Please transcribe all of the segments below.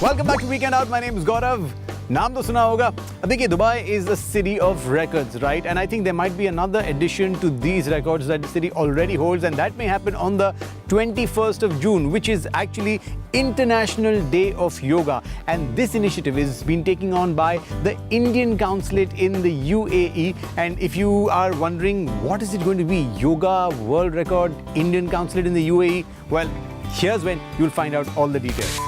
Welcome back to Weekend Out. My name is Gaurav. नाम तो सुना होगा. देखिए, Dubai is a city of records, right? And I think there might be another addition to these records that the city already holds, and that may happen on the 21st of June, which is actually International Day of Yoga. And this initiative is been taken on by the Indian Consulate in the UAE. And if you are wondering what is it going to be, yoga world record, Indian Consulate in the UAE, well, here's when you'll find out all the details.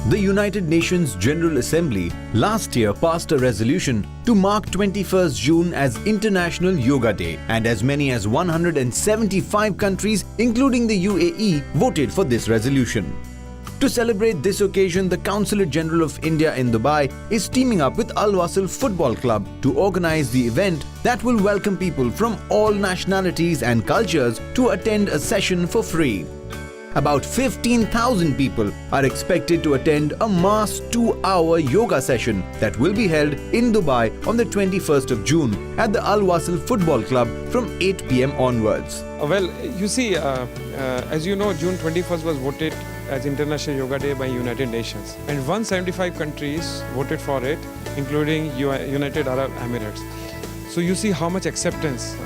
The United Nations General Assembly last year passed a resolution to mark 21st June as International Yoga Day, and as many as 175 countries, including the UAE, voted for this resolution. To celebrate this occasion, the Consulate General of India in Dubai is teaming up with Al Wasl Football Club to organize the event that will welcome people from all nationalities and cultures to attend a session for free. About 15,000 people are expected to attend a mass 2-hour yoga session that will be held in Dubai on the 21st of June at the Al Wasl Football Club from 8 p.m. onwards. Well, you see, as you know, June 21st was voted as International Yoga Day by United Nations, and 175 countries voted for it, including United Arab Emirates. So you see how much acceptance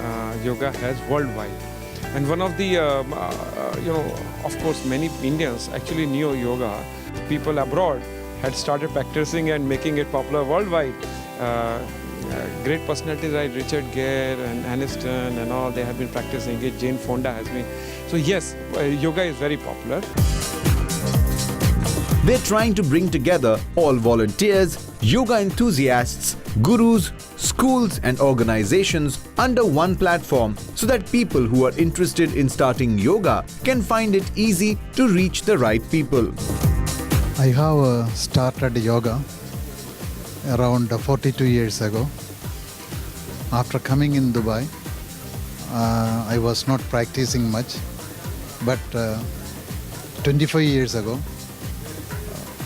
yoga has worldwide. And one of the, of course, many Indians actually knew yoga. People abroad had started practicing and making it popular worldwide. Great personalities like Richard Gere and Aniston and all, they have been practicing it. Jane Fonda has been. So yes, yoga is very popular. They're trying to bring together all volunteers, yoga enthusiasts, gurus, schools and organizations under one platform so that people who are interested in starting yoga can find it easy to reach the right people. I have started yoga around 42 years ago. After coming in Dubai, I was not practicing much, but 25 years ago,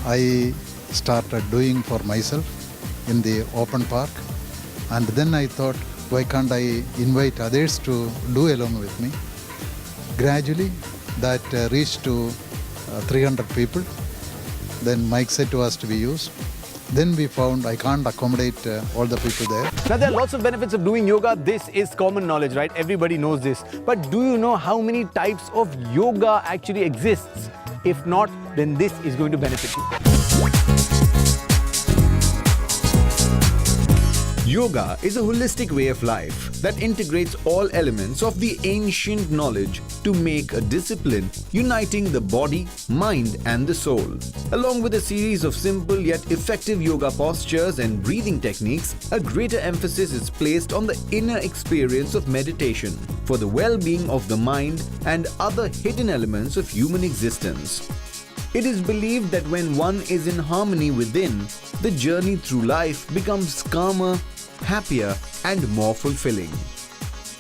I started doing for myself in the open park, and then I thought, why can't I invite others to do along with me? Gradually that reached to 300 people. Then mic set was to be used. Then we found I can't accommodate all the people there. Now, there are lots of benefits of doing yoga. This is common knowledge, right? Everybody knows this. But do you know how many types of yoga actually exists? If not, then this is going to benefit you. Yoga is a holistic way of life that integrates all elements of the ancient knowledge to make a discipline uniting the body, mind and the soul. Along with a series of simple yet effective yoga postures and breathing techniques, a greater emphasis is placed on the inner experience of meditation for the well-being of the mind and other hidden elements of human existence. It is believed that when one is in harmony within, the journey through life becomes calmer, happier and more fulfilling.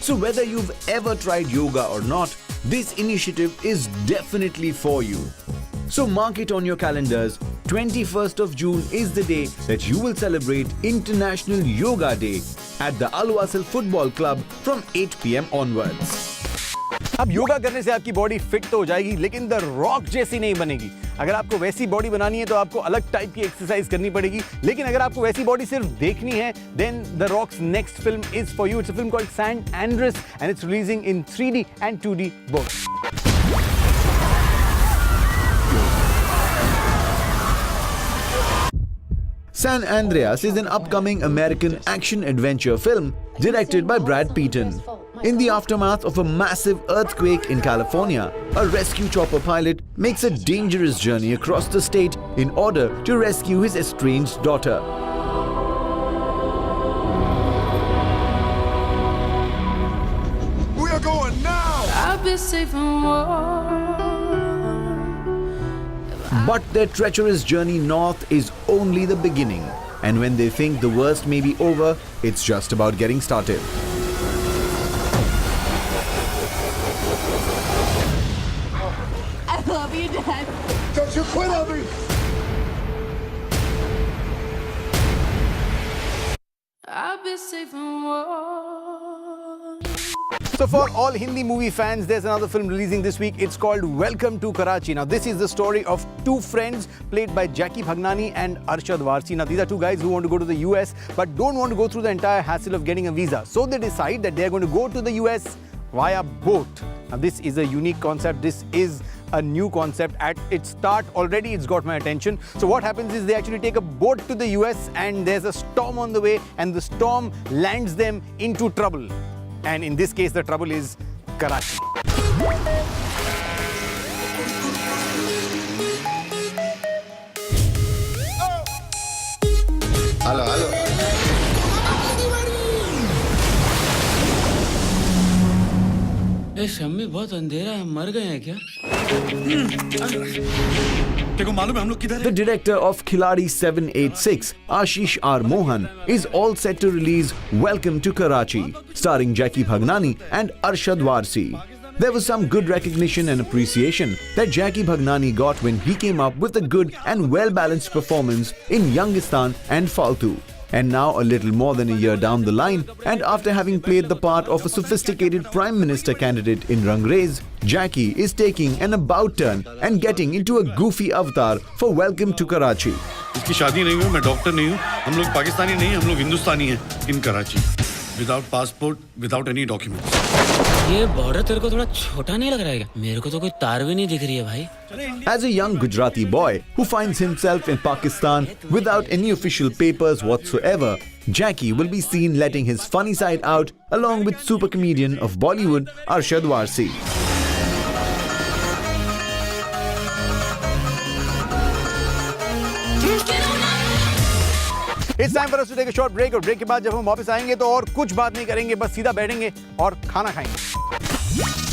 So whether you've ever tried yoga or not, this initiative is definitely for you. So mark it on your calendars. 21st of June is the day that you will celebrate International Yoga Day at the Al Wasl Football Club from 8 p.m. onwards. अब योगा करने से आपकी body fit तो हो जाएगी, लेकिन the rock जैसी नहीं बनेगी. अगर आपको वैसी बॉडी बनानी है तो आपको अलग टाइप की एक्सरसाइज करनी पड़ेगी. लेकिन अगर आपको वैसी बॉडी सिर्फ देखनी है, then the Rock's next film is for you. It's a film called San Andreas and it's releasing in 3D and 2D both. San Andreas is an upcoming American action-adventure film directed by Brad Pitt. In the aftermath of a massive earthquake in California, a rescue chopper pilot makes a dangerous journey across the state in order to rescue his estranged daughter. We are going now! I'll be safe and warm. But their treacherous journey north is only the beginning. And when they think the worst may be over, it's just about getting started. I love you, Dad. Don't you quit on me! I'll be safe and warm. So for all Hindi movie fans, there's another film releasing this week. It's called Welcome to Karachi. Now this is the story of two friends played by Jackie Bhagnani and Arshad Warsi. Now these are two guys who want to go to the US but don't want to go through the entire hassle of getting a visa. So they decide that they're going to go to the US via boat. Now this is a unique concept. This is a new concept. At its start already it's got my attention. So what happens is they actually take a boat to the US and there's a storm on the way and the storm lands them into trouble. And in this case the trouble is Karachi. Hello, hello. Shammi बहुत अंधेरा है मर गए हैं क्या The director of Khiladi 786, Ashish R. Mohan, is all set to release Welcome to Karachi, starring Jackie Bhagnani and Arshad Warsi. There was some good recognition and appreciation that Jackie Bhagnani got when he came up with a good and well-balanced performance in Youngistan and Faltu. And now, a little more than a year down the line, and after having played the part of a sophisticated Prime Minister candidate in Rangreez, Jackie is taking an about turn and getting into a goofy avatar for Welcome to Karachi. इसकी शादी नहीं हुई, मैं doctor नहीं हूँ, हम लोग पाकिस्तानी नहीं, हम लोग हिंदुस्तानी हैं in Karachi. Without passport, without any documents. ये बॉर्डर तेरे को थोड़ा छोटा नहीं लग रहा है क्या मेरे को तो कोई तार भी नहीं दिख रही है भाई As a young Gujarati boy who finds himself in Pakistan without any official papers whatsoever, Jackie will be seen letting his funny side out along with super comedian of Bollywood Arshad Warsi. It's time for us to take a short break और break के बाद जब हम वापस आएंगे तो और कुछ बात नहीं करेंगे बस सीधा बैठेंगे और खाना खाएंगे.